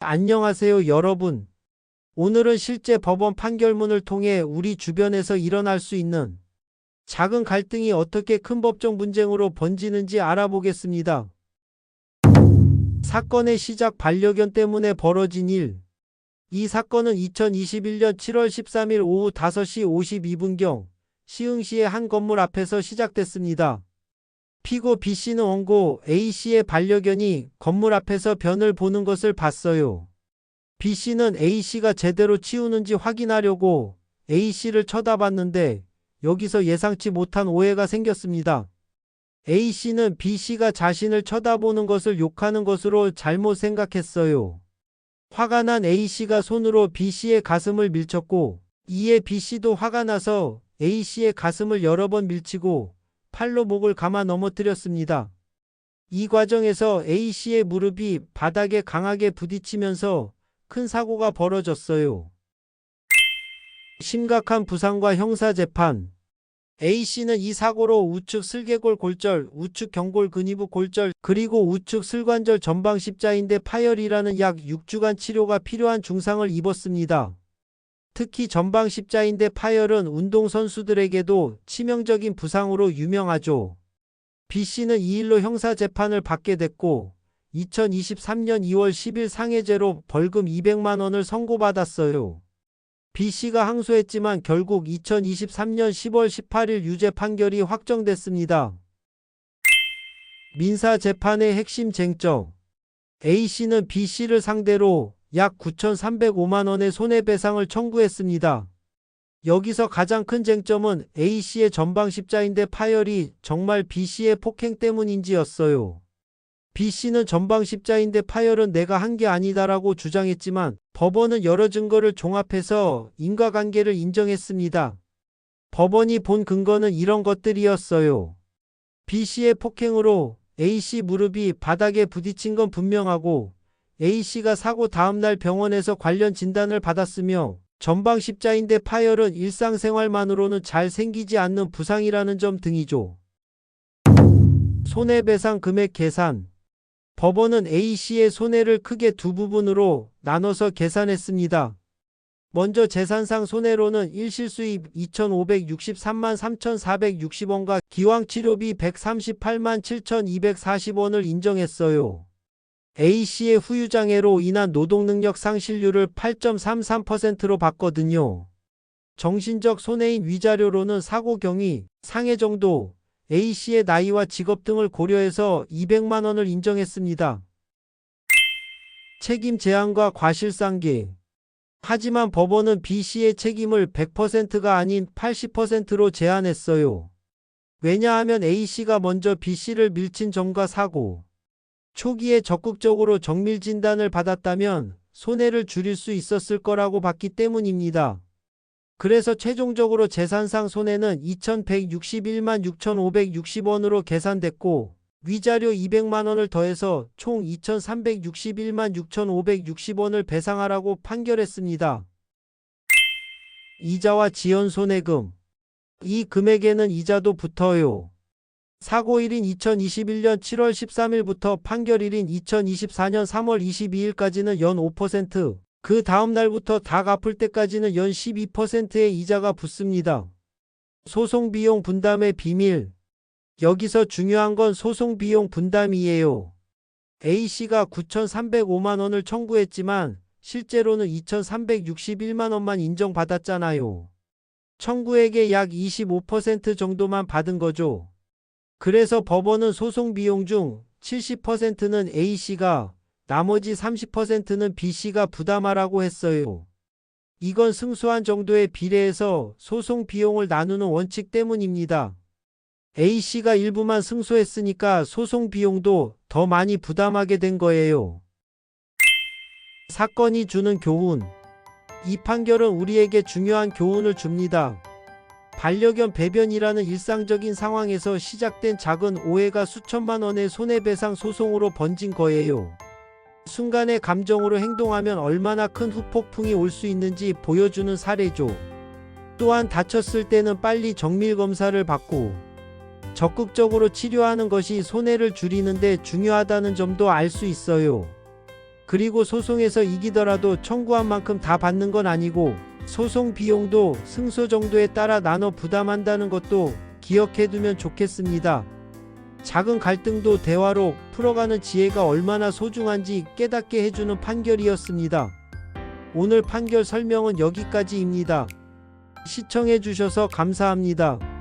안녕하세요, 여러분. 오늘은 실제 법원 판결문을 통해 우리 주변에서 일어날 수 있는 작은 갈등이 어떻게 큰 법적 분쟁으로 번지는지 알아보겠습니다. 사건의 시작 반려견 때문에 벌어진 일. 이 사건은 2021년 7월 13일 오후 5시 52분경 시흥시의 한 건물 앞에서 시작됐습니다. 피고 B씨는 원고 A씨의 반려견이 건물 앞에서 변을 보는 것을 봤어요. B씨는 A씨가 제대로 치우는지 확인하려고 A씨를 쳐다봤는데 여기서 예상치 못한 오해가 생겼습니다. A씨는 B씨가 자신을 쳐다보는 것을 욕하는 것으로 잘못 생각했어요. 화가 난 A씨가 손으로 B씨의 가슴을 밀쳤고 이에 B씨도 화가 나서 A씨의 가슴을 여러 번 밀치고 팔로 목을 감아 넘어뜨렸습니다. 이 과정에서 A씨의 무릎이 바닥에 강하게 부딪히면서 큰 사고가 벌어졌어요. 심각한 부상과 형사재판. A씨는 이 사고로 우측 슬개골 골절, 우측 경골 근위부 골절, 그리고 우측 슬관절 전방 십자인대 파열이라는 약 6주간 치료가 필요한 중상을 입었습니다. 특히 전방 십자인대 파열은 운동선수들에게도 치명적인 부상으로 유명하죠. B씨는 이 일로 형사재판을 받게 됐고 2023년 2월 10일 상해죄로 벌금 200만 원을 선고받았어요. B씨가 항소했지만 결국 2023년 10월 18일 유죄 판결이 확정됐습니다. 민사재판의 핵심 쟁점. A씨는 B씨를 상대로 약 9,305만 원의 손해배상을 청구했습니다. 여기서 가장 큰 쟁점은 A씨의 전방 십자인대 파열이 정말 B씨의 폭행 때문인지였어요. B씨는 전방 십자인대 파열은 내가 한 게 아니다라고 주장했지만 법원은 여러 증거를 종합해서 인과관계를 인정했습니다. 법원이 본 근거는 이런 것들이었어요. B씨의 폭행으로 A씨 무릎이 바닥에 부딪힌 건 분명하고 A씨가 사고 다음날 병원에서 관련 진단을 받았으며 전방 십자인대 파열은 일상생활만으로는 잘 생기지 않는 부상이라는 점 등이죠. 손해배상 금액 계산. 법원은 A씨의 손해를 크게 두 부분으로 나눠서 계산했습니다. 먼저 재산상 손해로는 일실수입 2,563만 3,460원과 기왕치료비 138만 7,240원을 인정했어요. A씨의 후유장애로 인한 노동능력 상실률을 8.33%로 봤거든요. 정신적 손해인 위자료로는 사고 경위, 상해 정도, A씨의 나이와 직업 등을 고려해서 200만 원을 인정했습니다. 책임 제한과 과실상계. 하지만 법원은 B씨의 책임을 100%가 아닌 80%로 제한했어요. 왜냐하면 A씨가 먼저 B씨를 밀친 점과 사고, 초기에 적극적으로 정밀 진단을 받았다면 손해를 줄일 수 있었을 거라고 봤기 때문입니다. 그래서 최종적으로 재산상 손해는 2,161만 6,560원으로 계산됐고 위자료 200만 원을 더해서 총 2,361만 6,560원을 배상하라고 판결했습니다. 이자와 지연손해금. 이 금액에는 이자도 붙어요. 사고일인 2021년 7월 13일부터 판결일인 2024년 3월 22일까지는 연 5%, 그 다음 날부터 다 갚을 때까지는 연 12%의 이자가 붙습니다. 소송비용 분담의 비밀. 여기서 중요한 건 소송비용 분담이에요. A씨가 9,305만 원을 청구했지만 실제로는 2,361만 원만 인정받았잖아요. 청구액의 약 25% 정도만 받은 거죠. 그래서 법원은 소송비용 중 70%는 A씨가, 나머지 30%는 B씨가 부담하라고 했어요. 이건 승소한 정도에 비례해서 소송비용을 나누는 원칙 때문입니다. A씨가 일부만 승소했으니까 소송비용도 더 많이 부담하게 된 거예요. 사건이 주는 교훈. 이 판결은 우리에게 중요한 교훈을 줍니다. 반려견 배변이라는 일상적인 상황에서 시작된 작은 오해가 수천만 원의 손해배상 소송으로 번진 거예요. 순간의 감정으로 행동하면 얼마나 큰 후폭풍이 올 수 있는지 보여주는 사례죠. 또한 다쳤을 때는 빨리 정밀검사를 받고 적극적으로 치료하는 것이 손해를 줄이는 데 중요하다는 점도 알 수 있어요. 그리고 소송에서 이기더라도 청구한 만큼 다 받는 건 아니고 소송 비용도 승소 정도에 따라 나눠 부담한다는 것도 기억해 두면 좋겠습니다. 작은 갈등도 대화로 풀어가는 지혜가 얼마나 소중한지 깨닫게 해주는 판결이었습니다. 오늘 판결 설명은 여기까지입니다. 시청해 주셔서 감사합니다.